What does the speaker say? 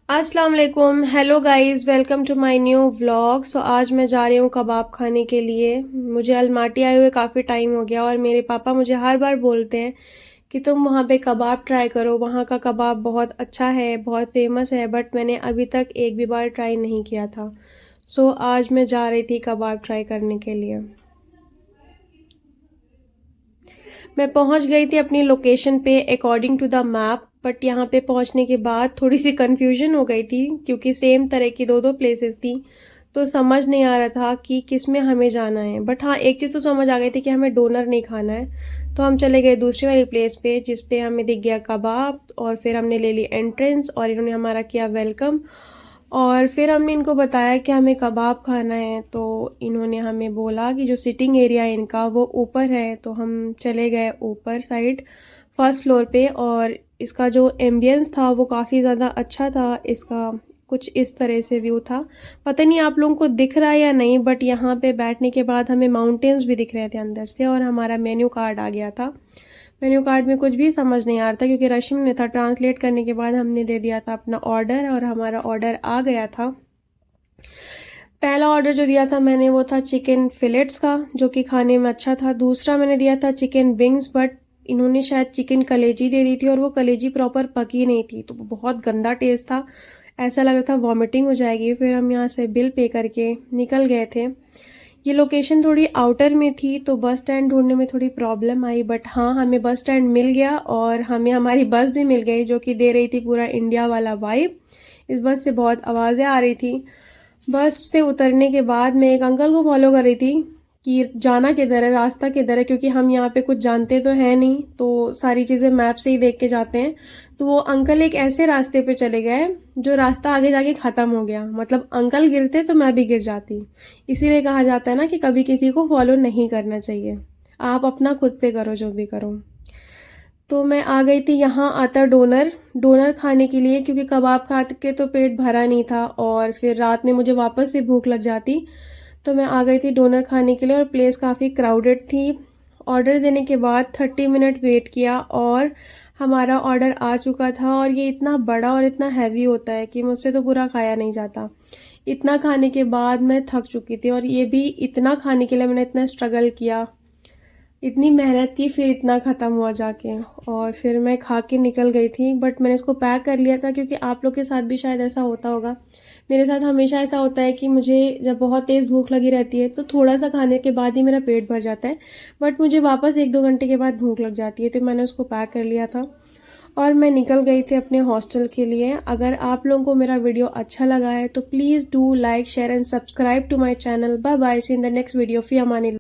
अस्सलाम वालेकुम, hello guys, welcome to my new vlog. आज मैं जा रही हूँ कबाब खाने के लिए। मुझे अलमाटी आए हुए काफ़ी टाइम हो गया और मेरे पापा मुझे हर बार बोलते हैं कि तुम वहाँ पे कबाब ट्राई करो, वहाँ का कबाब बहुत अच्छा है, बहुत फेमस है, बट मैंने अभी तक एक भी बार ट्राई नहीं किया था। आज मैं जा रही थी कबाब ट्राई करने के लिए। मैं पहुंच गई थी अपनी लोकेशन पे according to the map, but यहाँ पे पहुंचने के बाद थोड़ी सी कंफ्यूजन हो गई थी क्योंकि सेम तरह की दो दो प्लेसेस थी। तो समझ नहीं आ रहा था कि किस में हमें जाना है, बट हाँ एक चीज़ तो समझ आ गई थी कि हमें डोनर नहीं खाना है। तो हम चले गए दूसरी वाली प्लेस पे जिस पे हमें दिख गया कबाब, और फिर हमने ले ली एंट्रेंस और इन्होंने हमारा किया वेलकम। और फिर हमने इनको बताया कि हमें कबाब खाना है, तो इन्होंने हमें बोला कि जो सिटिंग एरिया है इनका वो ऊपर है। तो हम चले गए ऊपर साइड फर्स्ट फ्लोर पे, और इसका जो एम्बियंस था वो काफ़ी ज़्यादा अच्छा था। इसका कुछ इस तरह से व्यू था, पता नहीं आप लोगों को दिख रहा है या नहीं, बट यहाँ पे बैठने के बाद हमें माउंटेन्स भी दिख रहे थे अंदर से, और हमारा मेन्यू कार्ड आ गया था। मेन्यू कार्ड में कुछ भी समझ नहीं आ रहा था क्योंकि रशियन में था। ट्रांसलेट करने के बाद हमने दे दिया था अपना ऑर्डर और हमारा ऑर्डर आ गया था। पहला ऑर्डर जो दिया था मैंने वो था चिकन फिलेट्स का, जो कि खाने में अच्छा था। दूसरा मैंने दिया था चिकन विंग्स, बट इन्होंने शायद चिकन कलेजी दे दी थी और वो कलेजी प्रॉपर पकी नहीं थी, तो वो बहुत गंदा टेस्ट था। ऐसा लग रहा था वॉमिटिंग हो जाएगी। फिर हम यहाँ से बिल पे करके निकल गए थे। ये लोकेशन थोड़ी आउटर में थी तो बस स्टैंड ढूंढने में थोड़ी प्रॉब्लम आई, बट हाँ हमें बस स्टैंड मिल गया और हमें हमारी बस भी मिल गई जो कि दे रही थी पूरा इंडिया वाला वाइब। इस बस से बहुत आवाज़ें आ रही थी। बस से उतरने के बाद मैं एक अंकल को फॉलो कर रही थी कि जाना किधर है, रास्ता किधर है, क्योंकि हम यहाँ पे कुछ जानते तो हैं नहीं, तो सारी चीज़ें मैप से ही देख के जाते हैं। तो वो अंकल एक ऐसे रास्ते पे चले गए जो रास्ता आगे जाके ख़त्म हो गया, मतलब अंकल गिरते तो मैं भी गिर जाती। इसीलिए कहा जाता है ना कि कभी किसी को फॉलो नहीं करना चाहिए, आप अपना खुद से करो जो भी करो। तो मैं आ गई थी यहाँ आता डोनर डोनर खाने के लिए, क्योंकि कबाब खा के तो पेट भरा नहीं था और फिर रात में मुझे वापस से भूख लग जाती। तो मैं आ गई थी डोनर खाने के लिए और प्लेस काफ़ी क्राउडेड थी। ऑर्डर देने के बाद 30 मिनट वेट किया और हमारा ऑर्डर आ चुका था। और ये इतना बड़ा और इतना हैवी होता है कि मुझसे तो पूरा खाया नहीं जाता। इतना खाने के बाद मैं थक चुकी थी, और ये भी इतना खाने के लिए मैंने इतना स्ट्रगल किया, इतनी मेहनत की, फिर इतना ख़त्म हुआ जाके। और फिर मैं खा के निकल गई थी, बट मैंने इसको पैक कर लिया था क्योंकि आप लोग के साथ भी शायद ऐसा होता होगा। मेरे साथ हमेशा ऐसा होता है कि मुझे जब बहुत तेज़ भूख लगी रहती है तो थोड़ा सा खाने के बाद ही मेरा पेट भर जाता है, बट मुझे वापस 1-2 घंटे के बाद भूख लग जाती है। तो मैंने उसको पैक कर लिया था और मैं निकल गई थी अपने हॉस्टल के लिए। अगर आप लोगों को मेरा वीडियो अच्छा लगा है तो please do like share and subscribe to my channel. Bye bye, see in the next video. फी अमानी।